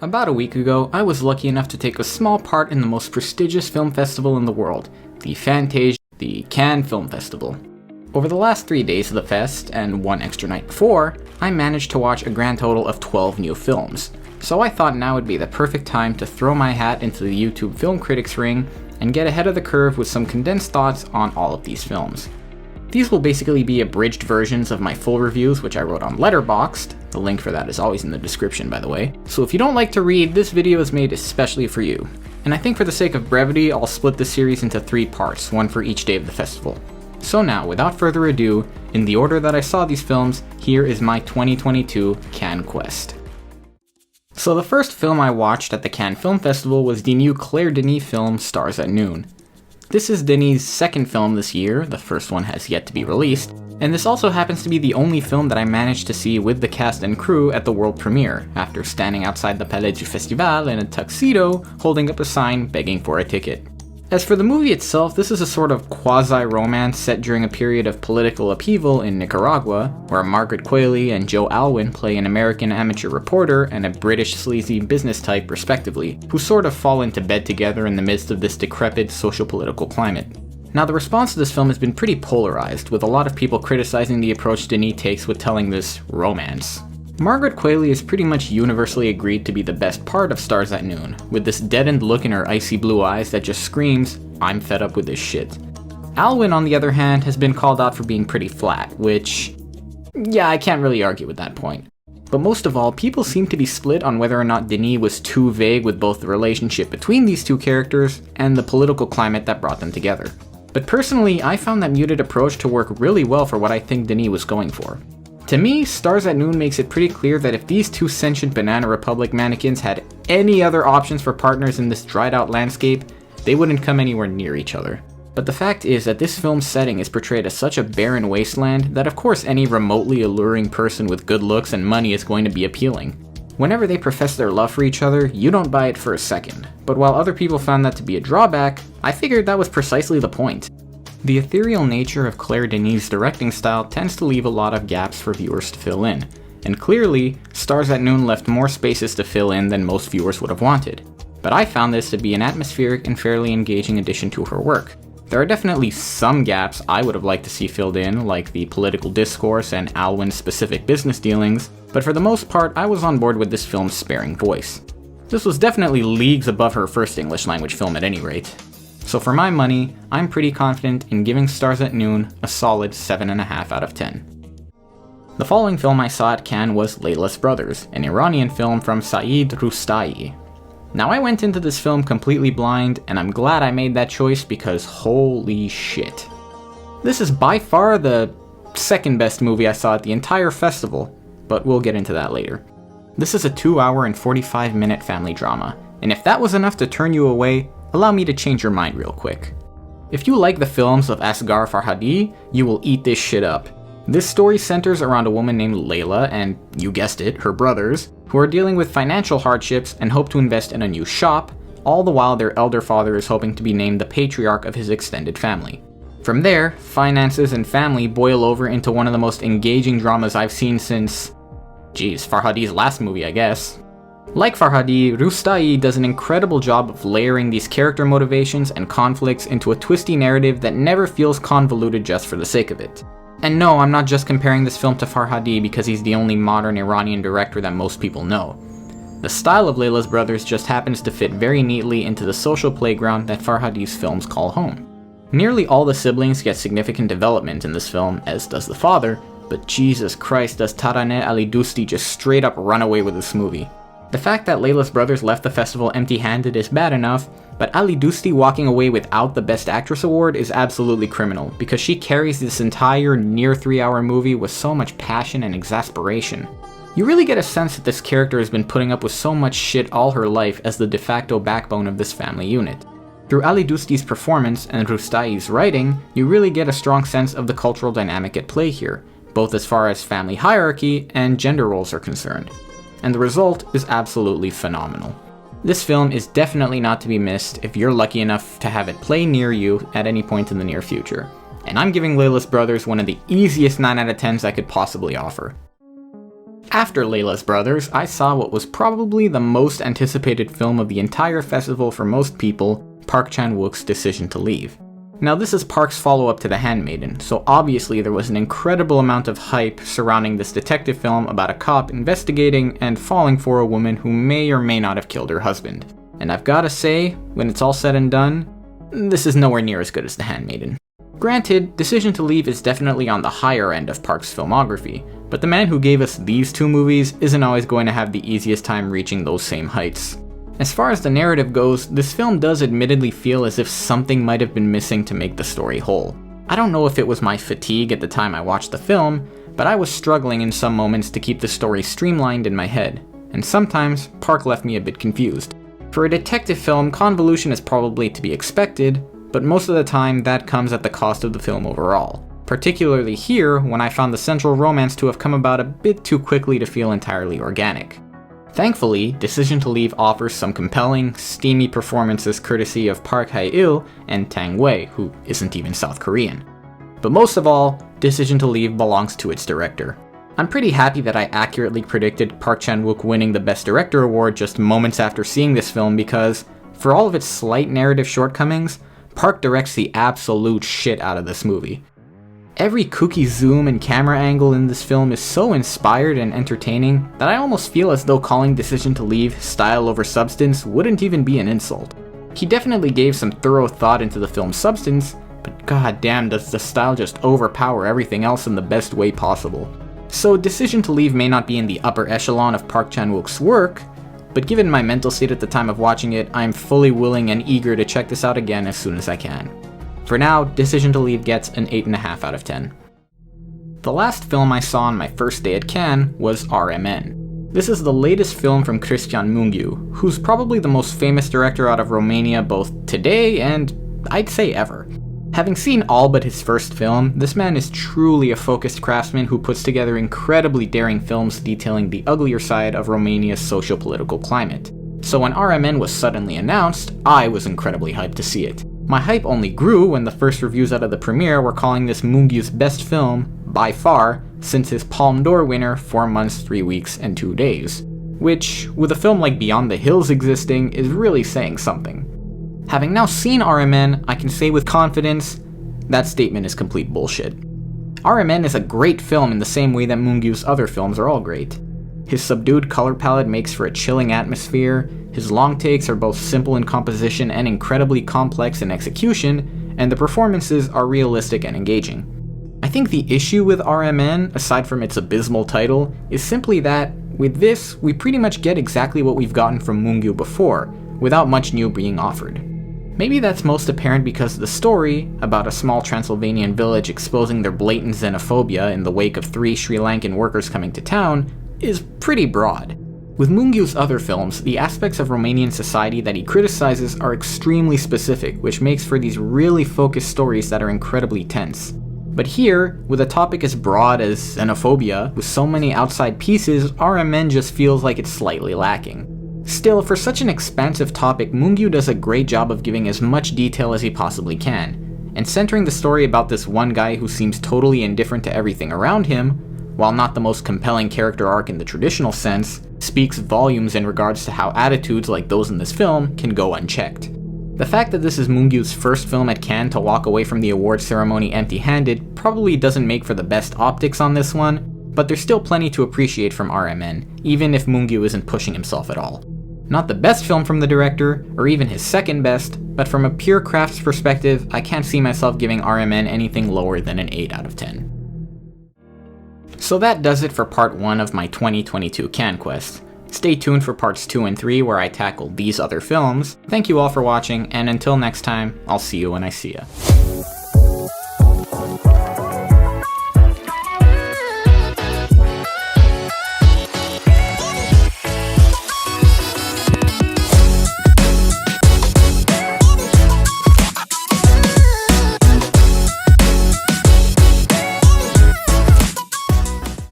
About a week ago, I was lucky enough to take a small part in the most prestigious film festival in the world, the Cannes Film Festival. Over the last 3 days of the fest, and one extra night before, I managed to watch a grand total of 12 new films. So I thought now would be the perfect time to throw my hat into the YouTube film critics ring and get ahead of the curve with some condensed thoughts on all of these films. These will basically be abridged versions of my full reviews, which I wrote on Letterboxd. The link for that is always in the description, by the way. So if you don't like to read, this video is made especially for you. And I think for the sake of brevity, I'll split this series into 3 parts, one for each day of the festival. So now, without further ado, in the order that I saw these films, here is my 2022 Cannes Quest. So the first film I watched at the Cannes Film Festival was the new Claire Denis film, Stars at Noon. This is Denis' second film this year, the first one has yet to be released, and this also happens to be the only film that I managed to see with the cast and crew at the world premiere, after standing outside the Palais du Festival in a tuxedo, holding up a sign begging for a ticket. As for the movie itself, this is a sort of quasi-romance set during a period of political upheaval in Nicaragua, where Margaret Qualley and Joe Alwyn play an American amateur reporter and a British sleazy business type respectively, who sort of fall into bed together in the midst of this decrepit socio-political climate. Now the response to this film has been pretty polarized, with a lot of people criticizing the approach Denis takes with telling this romance. Margaret Qualley is pretty much universally agreed to be the best part of Stars at Noon, with this deadened look in her icy blue eyes that just screams, "I'm fed up with this shit." Alwyn, on the other hand, has been called out for being pretty flat, which, yeah, I can't really argue with that point. But most of all, people seem to be split on whether or not Denis was too vague with both the relationship between these two characters and the political climate that brought them together. But personally, I found that muted approach to work really well for what I think Denis was going for. To me, Stars at Noon makes it pretty clear that if these two sentient Banana Republic mannequins had any other options for partners in this dried out landscape, they wouldn't come anywhere near each other. But the fact is that this film's setting is portrayed as such a barren wasteland that of course any remotely alluring person with good looks and money is going to be appealing. Whenever they profess their love for each other, you don't buy it for a second. But while other people found that to be a drawback, I figured that was precisely the point. The ethereal nature of Claire Denis' directing style tends to leave a lot of gaps for viewers to fill in, and clearly, Stars at Noon left more spaces to fill in than most viewers would have wanted. But I found this to be an atmospheric and fairly engaging addition to her work. There are definitely some gaps I would have liked to see filled in, like the political discourse and Alwyn's specific business dealings, but for the most part, I was on board with this film's sparing voice. This was definitely leagues above her first English language film at any rate. So for my money, I'm pretty confident in giving Stars at Noon a solid 7.5 out of 10. The following film I saw at Cannes was Leila's Brothers, an Iranian film from Saeed Roustayi. Now I went into this film completely blind, and I'm glad I made that choice because holy shit. This is by far the second best movie I saw at the entire festival, but we'll get into that later. This is a 2-hour and 45-minute family drama, and if that was enough to turn you away, allow me to change your mind real quick. If you like the films of Asghar Farhadi, you will eat this shit up. This story centers around a woman named Leila and, you guessed it, her brothers, who are dealing with financial hardships and hope to invest in a new shop, all the while their elder father is hoping to be named the patriarch of his extended family. From there, finances and family boil over into one of the most engaging dramas I've seen since, Farhadi's last movie, I guess. Like Farhadi, Roustayi does an incredible job of layering these character motivations and conflicts into a twisty narrative that never feels convoluted just for the sake of it. And no, I'm not just comparing this film to Farhadi because he's the only modern Iranian director that most people know. The style of Leila's Brothers just happens to fit very neatly into the social playground that Farhadi's films call home. Nearly all the siblings get significant development in this film, as does the father, but Jesus Christ does Taraneh Ali Dosti just straight up run away with this movie. The fact that Leila's Brothers left the festival empty-handed is bad enough, but Ali Dosti walking away without the Best Actress award is absolutely criminal, because she carries this entire near 3-hour movie with so much passion and exasperation. You really get a sense that this character has been putting up with so much shit all her life as the de facto backbone of this family unit. Through Ali Dosti's performance and Roustayi's writing, you really get a strong sense of the cultural dynamic at play here, both as far as family hierarchy and gender roles are concerned. And the result is absolutely phenomenal. This film is definitely not to be missed if you're lucky enough to have it play near you at any point in the near future. And I'm giving Leila's Brothers one of the easiest 9 out of 10s I could possibly offer. After Leila's Brothers, I saw what was probably the most anticipated film of the entire festival for most people, Park Chan-wook's Decision to Leave. Now this is Park's follow-up to The Handmaiden, so obviously there was an incredible amount of hype surrounding this detective film about a cop investigating and falling for a woman who may or may not have killed her husband. And I've gotta say, when it's all said and done, this is nowhere near as good as The Handmaiden. Granted, Decision to Leave is definitely on the higher end of Park's filmography, but the man who gave us these two movies isn't always going to have the easiest time reaching those same heights. As far as the narrative goes, this film does admittedly feel as if something might have been missing to make the story whole. I don't know if it was my fatigue at the time I watched the film, but I was struggling in some moments to keep the story streamlined in my head, and sometimes Park left me a bit confused. For a detective film, convolution is probably to be expected, but most of the time that comes at the cost of the film overall. Particularly here, when I found the central romance to have come about a bit too quickly to feel entirely organic. Thankfully, Decision to Leave offers some compelling, steamy performances courtesy of Park Hae-il and Tang Wei, who isn't even South Korean. But most of all, Decision to Leave belongs to its director. I'm pretty happy that I accurately predicted Park Chan-wook winning the Best Director award just moments after seeing this film because, for all of its slight narrative shortcomings, Park directs the absolute shit out of this movie. Every kooky zoom and camera angle in this film is so inspired and entertaining that I almost feel as though calling Decision to Leave style over substance wouldn't even be an insult. He definitely gave some thorough thought into the film's substance, but goddamn does the style just overpower everything else in the best way possible. So Decision to Leave may not be in the upper echelon of Park Chan-wook's work, but given my mental state at the time of watching it, I'm fully willing and eager to check this out again as soon as I can. For now, Decision to Leave gets an 8.5 out of 10. The last film I saw on my first day at Cannes was R.M.N. This is the latest film from Cristian Mungiu, who's probably the most famous director out of Romania both today and I'd say ever. Having seen all but his first film, this man is truly a focused craftsman who puts together incredibly daring films detailing the uglier side of Romania's socio-political climate. So when R.M.N. was suddenly announced, I was incredibly hyped to see it. My hype only grew when the first reviews out of the premiere were calling this Mungiu's best film, by far, since his Palme d'Or winner 4 months, 3 weeks, and 2 days. Which, with a film like Beyond the Hills existing, is really saying something. Having now seen R.M.N., I can say with confidence, that statement is complete bullshit. R.M.N. is a great film in the same way that Mungiu's other films are all great. His subdued color palette makes for a chilling atmosphere, his long takes are both simple in composition and incredibly complex in execution, and the performances are realistic and engaging. I think the issue with R.M.N., aside from its abysmal title, is simply that, with this, we pretty much get exactly what we've gotten from Mungiu before, without much new being offered. Maybe that's most apparent because the story, about a small Transylvanian village exposing their blatant xenophobia in the wake of 3 Sri Lankan workers coming to town, is pretty broad. With Mungiu's other films, the aspects of Romanian society that he criticizes are extremely specific, which makes for these really focused stories that are incredibly tense. But here, with a topic as broad as xenophobia, with so many outside pieces, R.M.N. just feels like it's slightly lacking. Still, for such an expansive topic, Mungiu does a great job of giving as much detail as he possibly can, and centering the story about this one guy who seems totally indifferent to everything around him, while not the most compelling character arc in the traditional sense, speaks volumes in regards to how attitudes like those in this film can go unchecked. The fact that this is Mungiu's first film at Cannes to walk away from the awards ceremony empty-handed probably doesn't make for the best optics on this one, but there's still plenty to appreciate from R.M.N., even if Mungiu isn't pushing himself at all. Not the best film from the director, or even his second best, but from a pure crafts perspective, I can't see myself giving R.M.N. anything lower than an 8 out of 10. So that does it for part 1 of my 2022 Cannes Quest. Stay tuned for parts 2 and 3 where I tackle these other films. Thank you all for watching, and until next time, I'll see you when I see ya.